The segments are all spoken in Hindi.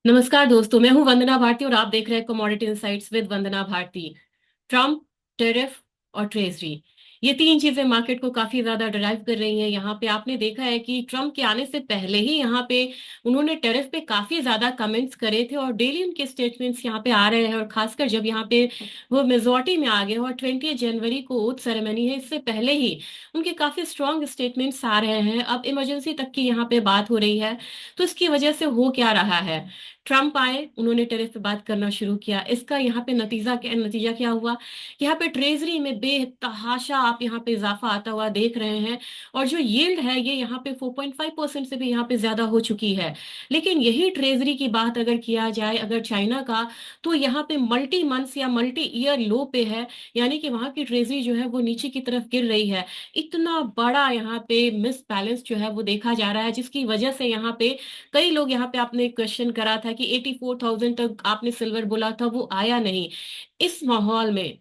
नमस्कार दोस्तों, मैं हूं वंदना भारती और आप देख रहे हैं commodity insights with Vandana Bharti. Trump, tariff और ट्रेजरी, ये तीन चीजें मार्केट को काफी ज्यादा ड्राइव कर रही हैं। यहाँ पे आपने देखा है कि ट्रम्प के आने से पहले ही यहाँ पे उन्होंने टेरिफ पे काफी ज्यादा कमेंट्स करे थे और डेली उनके स्टेटमेंट्स यहाँ पे आ रहे हैं। और खासकर जब यहाँ पे वो मेजोरिटी में आ गए और 20 जनवरी को ओथ सेरेमनी है, इससे पहले ही उनके काफी स्ट्रॉन्ग स्टेटमेंट्स आ रहे हैं। अब इमरजेंसी तक की यहाँ पे बात हो रही है। तो इसकी वजह से हो क्या रहा है, ट्रम्प आए, उन्होंने टैरिफ पे बात करना शुरू किया। इसका यहाँ पे नतीजा क्या हुआ कि यहाँ पे ट्रेजरी में बेतहाशा आप यहाँ पे इजाफा आता हुआ देख रहे हैं। और जो यील्ड है ये यहाँ पे 4.5% से भी यहाँ पे ज्यादा हो चुकी है। लेकिन यही ट्रेजरी की बात अगर किया जाए, अगर चाइना का, तो यहाँ पे मल्टी मंथ्स या मल्टी ईयर लो पे है। यानी कि वहां की ट्रेजरी जो है वो नीचे की तरफ गिर रही है। इतना बड़ा यहाँ पे मिस बैलेंस जो है वो देखा जा रहा है, जिसकी वजह से यहाँ पे कई लोग, यहाँ पे आपने क्वेश्चन करा था कि 84,000 तक आपने सिल्वर बोला था, वो आया नहीं। इस माहौल में,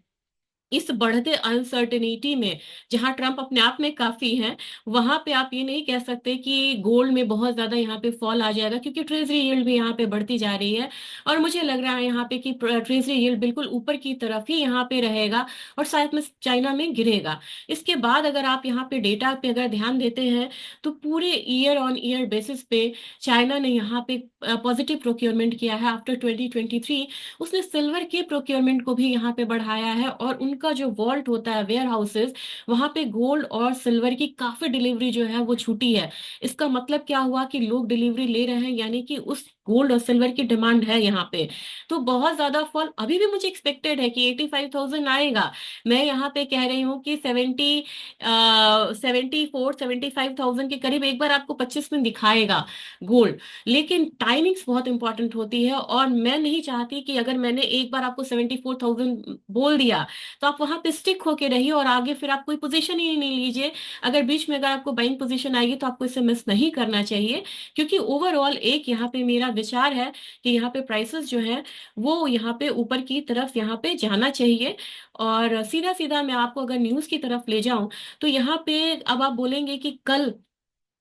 इस बढ़ते अनसर्टेनिटी में, जहां ट्रम्प अपने आप में काफी हैं, वहां पे आप ये नहीं कह सकते कि गोल्ड में बहुत ज्यादा यहाँ पे फॉल आ जाएगा, क्योंकि ट्रेजरी यील्ड भी यहाँ पे बढ़ती जा रही है। और मुझे लग रहा है यहाँ पे कि ट्रेजरी यील्ड बिल्कुल ऊपर की तरफ ही यहाँ पे रहेगा और शायद में चाइना में गिरेगा। इसके बाद अगर आप यहाँ पे डेटा पे अगर ध्यान देते हैं, तो पूरे ईयर ऑन ईयर बेसिस पे चाइना ने यहाँ पे पॉजिटिव प्रोक्योरमेंट किया है। आफ्टर 2023 उसने सिल्वर के प्रोक्योरमेंट को भी यहाँ पे बढ़ाया है, और उनका जो वॉल्ट होता है, वेयर हाउसेस, वहां पे गोल्ड और सिल्वर की काफी डिलीवरी जो है वो छूटी है। इसका मतलब क्या हुआ कि लोग डिलीवरी ले रहे हैं, यानी कि उस गोल्ड और सिल्वर की डिमांड है यहाँ पे। तो बहुत ज्यादा फॉल अभी भी मुझे एक्सपेक्टेड है कि 85,000 आएगा। मैं यहाँ पे कह रही हूँ कि 75,000 के करीब एक बार आपको 25 में दिखाएगा गोल्ड। लेकिन टाइमिंग्स बहुत इंपॉर्टेंट होती है, और मैं नहीं चाहती कि अगर मैंने एक बार आपको 74,000 बोल दिया तो आप वहां पे स्टिक होके रहिए और आगे फिर आप कोई पोजीशन ही नहीं लीजिए। अगर बीच में अगर आपको बाइंग पोजीशन आएगी तो आपको इसे मिस नहीं करना चाहिए, क्योंकि ओवरऑल एक यहाँ पे मेरा विचार है कि यहाँ पे प्राइसेस जो है वो यहाँ पे ऊपर की तरफ यहाँ पे जाना चाहिए। और सीधा सीधा मैं आपको अगर न्यूज की तरफ ले जाऊं, तो यहाँ पे अब आप बोलेंगे कि कल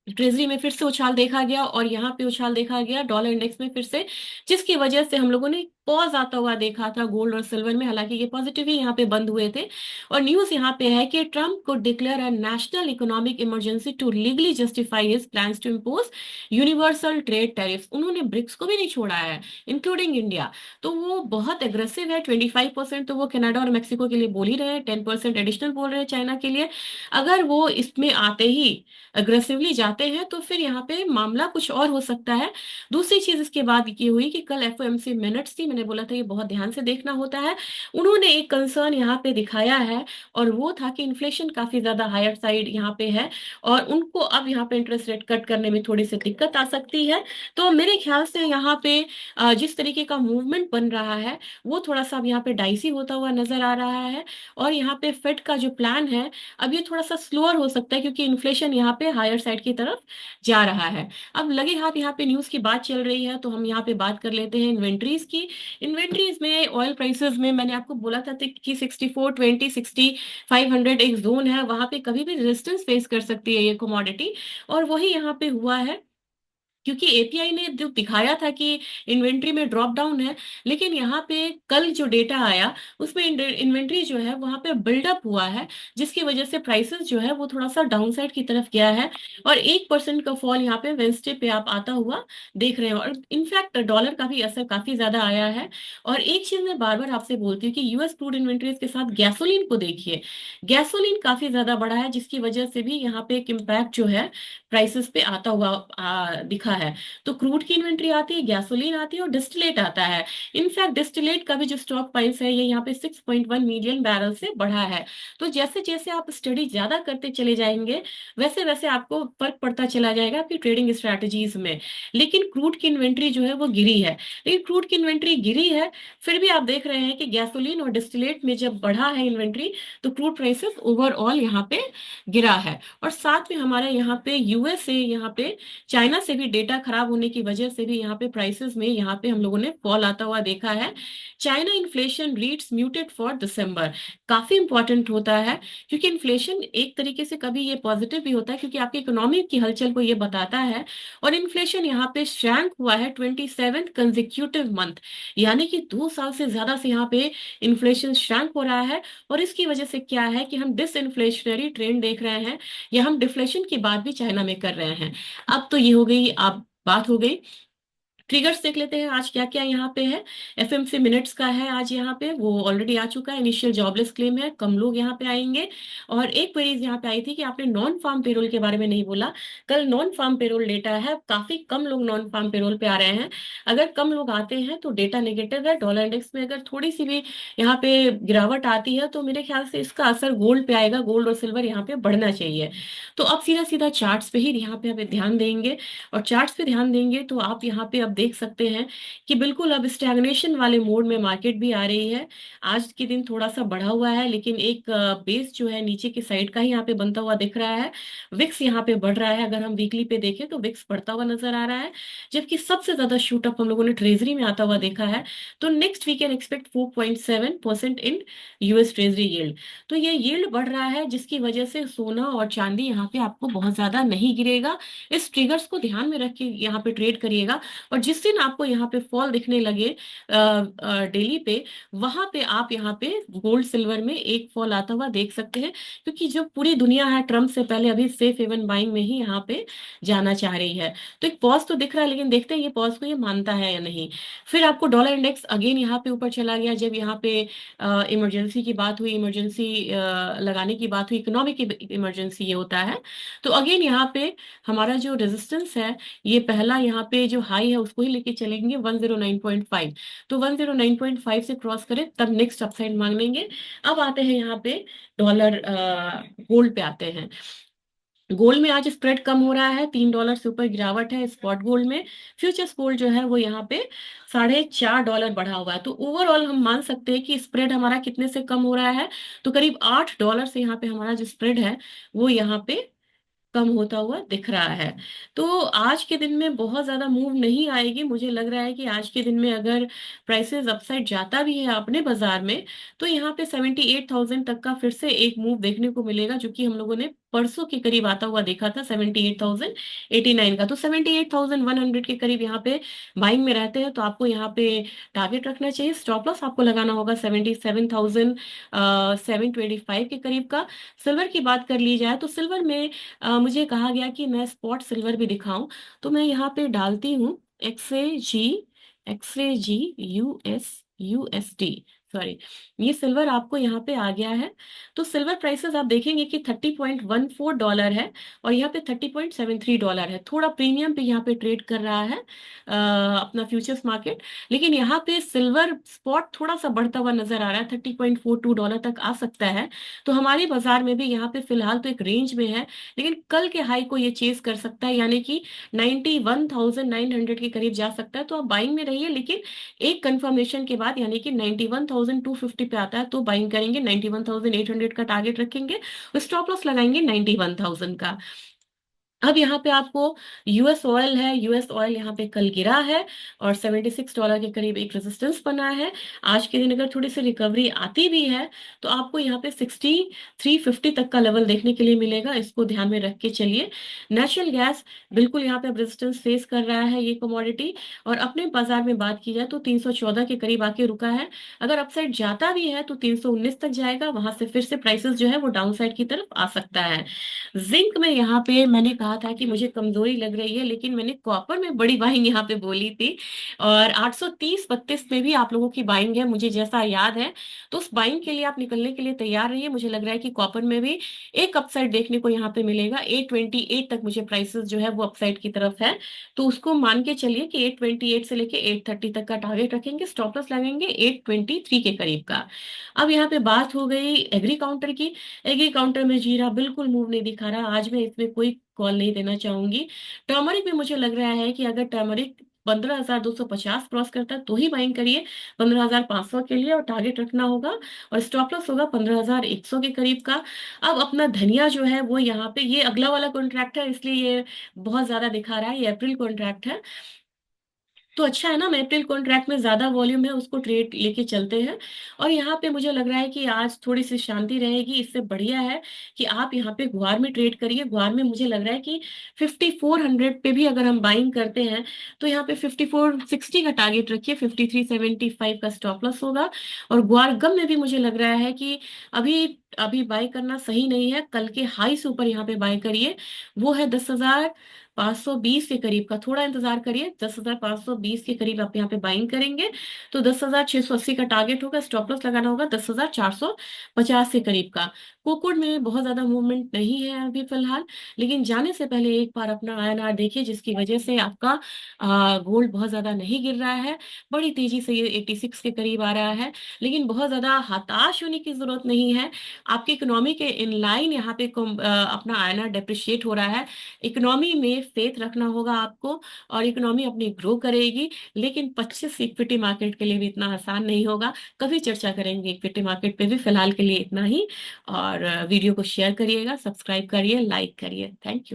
ट्रेजरी में फिर से उछाल देखा गया और यहाँ पे उछाल देखा गया डॉलर इंडेक्स में फिर से, जिसकी वजह से हम लोगों ने पॉज आता हुआ देखा था गोल्ड और सिल्वर में। हालांकि ये पॉजिटिव ही यहाँ पे बंद हुए थे। और न्यूज यहाँ पे है कि ट्रम्प को declare a national economic emergency to legally justify his plans to impose universal trade tariffs. उन्होंने ब्रिक्स को भी नहीं छोड़ा है, इंक्लूडिंग इंडिया। तो वो बहुत एग्रेसिव है। 25% तो वो कनाडा और मेक्सिको के लिए बोल ही रहे हैं, 10% एडिशनल बोल रहे हैं चाइना के लिए। अगर वो इसमें आते ही अग्रेसिवली जाते हैं तो फिर यहाँ पे मामला कुछ और हो सकता है। दूसरी चीज इसके बाद ये हुई कि कल एफओएमसी मिनट्स थी, मैंने बोला था ये बहुत ध्यान से देखना होता है। उन्होंने एक कंसर्न यहाँ पे दिखाया है, और वो था कि इन्फ्लेशन काफी ज्यादा हायर साइड यहाँ पे है, और उनको अब यहाँ पे इंटरेस्ट रेट कट करने में थोड़ी सी दिक्कत आ सकती है। तो मेरे ख्याल से यहाँ पे जिस तरीके का मूवमेंट बन रहा है वो थोड़ा सा अब यहाँ पे डाइसी होता हुआ नजर आ रहा है। और यहाँ पे फेड का जो प्लान है, अब ये थोड़ा सा स्लोअर हो सकता है, क्योंकि इन्फ्लेशन यहाँ पे हायर साइड की तरफ जा रहा है। अब लगे हाथ यहाँ पे न्यूज की बात चल रही है, तो हम यहाँ पे बात कर लेते हैं इन्वेंट्रीज की। इन्वेंट्रीज में ऑयल प्राइसेस में मैंने आपको बोला था कि 6420 6500 एक जोन है, वहां पे कभी भी रेजिस्टेंस फेस कर सकती है ये कमोडिटी। और वही यहाँ पे हुआ है, क्योंकि एपीआई ने जो दिखाया था कि इन्वेंट्री में ड्रॉप डाउन है, लेकिन यहाँ पे कल जो डेटा आया उसमें इन्वेंट्री जो है वहां पे बिल्डअप हुआ है, जिसकी वजह से प्राइसेस जो है वो थोड़ा सा डाउनसाइड की तरफ गया है। और 1% का फॉल यहाँ पे वेंसडे पे आप आता हुआ देख रहे हो, और इनफैक्ट डॉलर का भी असर काफी ज्यादा आया है। और एक चीज मैं बार बार आपसे बोलती हूँ कि यूएस क्रूड इन्वेंट्रीज के साथ गैसोलीन को देखिए। गैसोलीन काफी ज्यादा बढ़ा है, जिसकी वजह से भी यहाँ पे एक इम्पैक्ट जो है प्राइसेस पे आता हुआ दिखा है। तो क्रूड की इन्वेंट्री आती है, गैसोलीन आती है, और डिस्टिलेट आता है। इनफैक्ट डिस्टिलेट का भी जो स्टॉक प्राइस है ये यहाँ पे 6.1 मिलियन बैरल से बढ़ा है। तो जैसे जैसे आप स्टडी ज्यादा करते चले जाएंगे, वैसे वैसे आपको फर्क पड़ता चला जाएगा आपकी ट्रेडिंग स्ट्रैटेजीज में। लेकिन क्रूड की इन्वेंट्री जो है वो गिरी है। लेकिन क्रूड की इन्वेंट्री गिरी है, फिर भी आप देख रहे हैं कि गैसोलीन और डिस्टिलेट में जब बढ़ा है इन्वेंट्री, तो क्रूड प्राइसेस ओवरऑल यहाँ पे गिरा है। और साथ में हमारा यहाँ पे यूएस से, यहाँ पे चाइना से भी डेटा खराब होने की वजह से भी यहाँ पे प्राइसेस में यहाँ पे हम लोगों ने फॉल आता हुआ देखा है। China inflation reads muted for December, काफी इंपॉर्टेंट होता है, क्योंकि इन्फ्लेशन एक तरीके से कभी ये पॉजिटिव भी होता है क्योंकि आपकी इकोनॉमी की हलचल को ये बताता है। और इन्फ्लेशन यहाँ पे श्रैंक हुआ है 27 कंजिक्यूटिव मंथ, यानी कि 2 साल से ज्यादा से यहाँ पे इन्फ्लेशन श्रैंक हो रहा है। और इसकी वजह से क्या है कि हम डिसइन्फ्लेशनरी ट्रेंड देख रहे हैं, या हम डिफ्लेशन की बात भी चाइना में कर रहे हैं। अब तो ये हो गई, अब बात हो गई। ट्रिगर्स देख लेते हैं आज क्या क्या यहाँ पे है। एफएमसी मिनट्स का है आज यहाँ पे, वो ऑलरेडी आ चुका है। इनिशियल जॉबलेस क्लेम है, कम लोग यहाँ पे आएंगे। और एक क्वेरीज यहाँ पे आई थी कि आपने नॉन फार्म पेरोल के बारे में नहीं बोला। कल नॉन फार्म पेरोल डेटा है, काफी कम लोग नॉन फार्म पेरोल पे आ रहे हैं। अगर कम लोग आते हैं तो डेटा नेगेटिव है। डॉलर इंडेक्स में अगर थोड़ी सी भी यहाँ पे गिरावट आती है तो मेरे ख्याल से इसका असर गोल्ड पे आएगा, गोल्ड और सिल्वर यहाँ पे बढ़ना चाहिए। तो अब सीधा सीधा चार्ट्स पे ही यहाँ पे हमें ध्यान देंगे। और चार्ट्स पे ध्यान देंगे तो आप यहाँ पे अब देख सकते हैं कि बिल्कुल अब स्टैग्नेशन वाले मोड में मार्केट भी आ रही है। आज के दिन थोड़ा सा बढ़ा हुआ है, लेकिन एक बेस जो है नीचे की साइड का ही यहाँ पे बनता हुआ दिख रहा है। विक्स यहाँ पे बढ़ रहा है, अगर हम वीकली पे देखें तो विक्स बढ़ता हुआ नजर आ रहा है। जबकि सबसे ज्यादा शूट अप हम लोगों ने ट्रेजरी में आता हुआ देखा है। तो next we can expect 4.7% in US treasury yield. तो ये यील्ड बढ़ रहा है, जिसकी वजह से सोना और चांदी यहाँ पे आपको बहुत ज्यादा नहीं गिरेगा। इस ट्रिगर्स को ध्यान में रख के यहाँ पे ट्रेड करिएगा। और जिस दिन आपको यहाँ पे फॉल दिखने लगे डेली पे, वहां पे आप यहाँ पे गोल्ड सिल्वर में एक फॉल आता हुआ देख सकते हैं, क्योंकि जो पूरी दुनिया है ट्रम्प से पहले अभी सेफ हेवन बाइंग में ही यहाँ पे जाना चाह रही है। तो एक पॉज तो दिख रहा है, लेकिन देखते हैं ये पॉज को ये मानता है या नहीं। फिर आपको डॉलर इंडेक्स अगेन यहाँ पे ऊपर चला गया, जब यहाँ पे इमरजेंसी की बात हुई, इमरजेंसी लगाने की बात हुई, इकोनॉमिक इमरजेंसी ये होता है। तो अगेन यहाँ पे हमारा जो रेजिस्टेंस है, ये पहला यहाँ पे जो हाई है उसको ही लेके चलेंगे 109.5। तो 109.5 से क्रॉस करें तब नेक्स्ट अपसाइड मांग लेंगे। अब आते हैं यहाँ पे डॉलर गोल्ड पे आते हैं। गोल्ड में आज स्प्रेड कम हो रहा है, $3 से ऊपर गिरावट है स्पॉट गोल्ड में। फ्यूचर्स गोल्ड जो है वो यहाँ पे $4.5 बढ़ा हुआ है। तो ओवरऑल हम मान सकते हैं कि स्प्रेड हमारा कितने से कम हो रहा है, तो करीब $8 से यहाँ पे हमारा जो स्प्रेड है वो यहाँ पे कम होता हुआ दिख रहा है। तो आज के दिन में बहुत ज्यादा मूव नहीं आएगी। मुझे लग रहा है कि आज के दिन में अगर प्राइसेस अपसाइड जाता भी है अपने बाजार में, तो यहाँ पे 78,000 तक का फिर से एक मूव देखने को मिलेगा, जो कि हम लोगों ने परसों के करीब आता हुआ देखा था 78,089 का। तो 78,100 के करीब यहाँ पे बाइंग में रहते हैं, तो आपको यहाँ पे टारगेट रखना चाहिए। स्टॉप लॉस आपको लगाना होगा 77,725 के करीब का। सिल्वर की बात कर ली जाए तो सिल्वर में मुझे कहा गया कि मैं स्पॉट सिल्वर भी दिखाऊं, तो मैं यहाँ पे डालती हूँ एक्सए जी यूएसडी, सॉरी, ये सिल्वर आपको यहाँ पे आ गया है। तो सिल्वर प्राइसेस आप देखेंगे कि $30.14 है, और यहाँ पे $30.73 है। थोड़ा प्रीमियम पे यहाँ पे ट्रेड कर रहा है अपना फ्यूचर्स मार्केट। लेकिन यहाँ पे सिल्वर स्पॉट थोड़ा सा बढ़ता हुआ नजर आ रहा है, $30.42 तक आ सकता है। तो हमारे बाजार में भी यहाँ पे फिलहाल तो एक रेंज में है, लेकिन कल के हाई को ये चेज कर सकता है, यानी कि 91,900 के करीब जा सकता है। तो आप बाइंग में रहिए, लेकिन एक कंफर्मेशन के बाद, यानी कि 91,250 पे आता है तो बाइंग करेंगे, 91,800 का टारगेट रखेंगे, स्टॉप लॉस लगाएंगे 91,000 का। अब यहाँ पे आपको यूएस ऑयल है, यूएस ऑयल यहाँ पे कल गिरा है और $76 के करीब एक रेजिस्टेंस बना है। आज के दिन अगर थोड़ी सी रिकवरी आती भी है तो आपको यहाँ पे 6350 तक का लेवल देखने के लिए मिलेगा, इसको ध्यान में रख के चलिए। नेचुरल गैस बिल्कुल यहाँ पे रेजिस्टेंस फेस कर रहा है ये कमोडिटी, और अपने बाजार में बात की जाए तो 314 के करीब आके रुका है। अगर अपसाइड जाता भी है तो 319 तक जाएगा, वहां से फिर से प्राइसेस जो है वो डाउन साइड की तरफ आ सकता है। जिंक में यहाँ पे मैंने कहा था कि मुझे कमजोरी लग रही है, लेकिन मैंने कॉपर में बड़ी बाइंग यहाँ पे बोली थी, और 830-32 में भी आप लोगों की बाइंग है मुझे जैसा याद है। तो उस बाइंग के लिए आप निकलने के लिए तैयार रहिए। मुझे लग रहा है कि कॉपर में भी एक अपसाइड देखने को यहाँ पे मिलेगा। 828 तक मुझे प्राइसेस जो है वो अपसाइड की तरफ है, तो उसको मान के चलिए कि 828 से लेके 830 तक का टारगेट रखेंगे, स्टॉप लॉस लगेंगे 823 के करीब का। अब यहाँ पे बात हो गई एग्री काउंटर की। एग्री काउंटर में जीरा बिल्कुल मूव नहीं दिखा रहा, आज मैं इसमें कोई कॉल नहीं देना चाहूंगी। टर्मरिक में मुझे लग रहा है कि अगर टर्मरिक 15,250 क्रॉस करता है तो ही बाइंग करिए 15,500 के लिए, और टारगेट रखना होगा। और स्टॉप लॉस होगा 15,100 के करीब का। अब अपना धनिया जो है वो यहाँ पे, ये अगला वाला कॉन्ट्रैक्ट है इसलिए ये बहुत ज्यादा दिखा रहा है, ये अप्रैल कॉन्ट्रैक्ट है। तो अच्छा है ना, मैं अप्रैल कॉन्ट्रैक्ट में ज्यादा वॉल्यूम है उसको ट्रेड लेके चलते हैं। और यहाँ पे मुझे लग रहा है कि आज थोड़ी सी शांति रहेगी, इससे बढ़िया है कि आप यहाँ पे ग्वार में ट्रेड करिए। ग्वार में मुझे लग रहा है कि 5400 पे भी अगर हम बाइंग करते हैं तो यहाँ पे 5460 का टारगेट रखिए, 5375 का स्टॉप लॉस होगा। और ग्वार गम में भी मुझे लग रहा है कि अभी अभी बाय करना सही नहीं है, कल के हाई से ऊपर यहाँ पे बाय करिए। वो है 10,520 के करीब का, थोड़ा इंतजार करिए, 10,520 के करीब आप यहाँ पे बाइंग करेंगे तो 10,680 का टारगेट होगा। स्टॉप लॉस लगाना होगा 10,450 के करीब का। कोकोड में बहुत ज्यादा मूवमेंट नहीं है अभी फिलहाल, लेकिन जाने से पहले एक बार अपना आईएनआर देखिए, जिसकी वजह से आपका गोल्ड बहुत ज्यादा नहीं गिर रहा है, बड़ी तेजी से ये 86 के करीब आ रहा है। लेकिन बहुत ज्यादा हताश होने की जरूरत नहीं है। आपकी इकोनॉमी के इन लाइन यहाँ पे अपना आईएनआर डेप्रिशिएट हो रहा है। इकोनॉमी में फेथ रखना होगा आपको, और इकोनॉमी अपनी ग्रो करेगी। लेकिन 25 इक्विटी मार्केट के लिए भी इतना आसान नहीं होगा, कभी चर्चा करेंगे इक्विटी मार्केट पे भी। फिलहाल के लिए इतना ही। और वीडियो को शेयर करिएगा, सब्सक्राइब करिए, लाइक करिए। Thank you.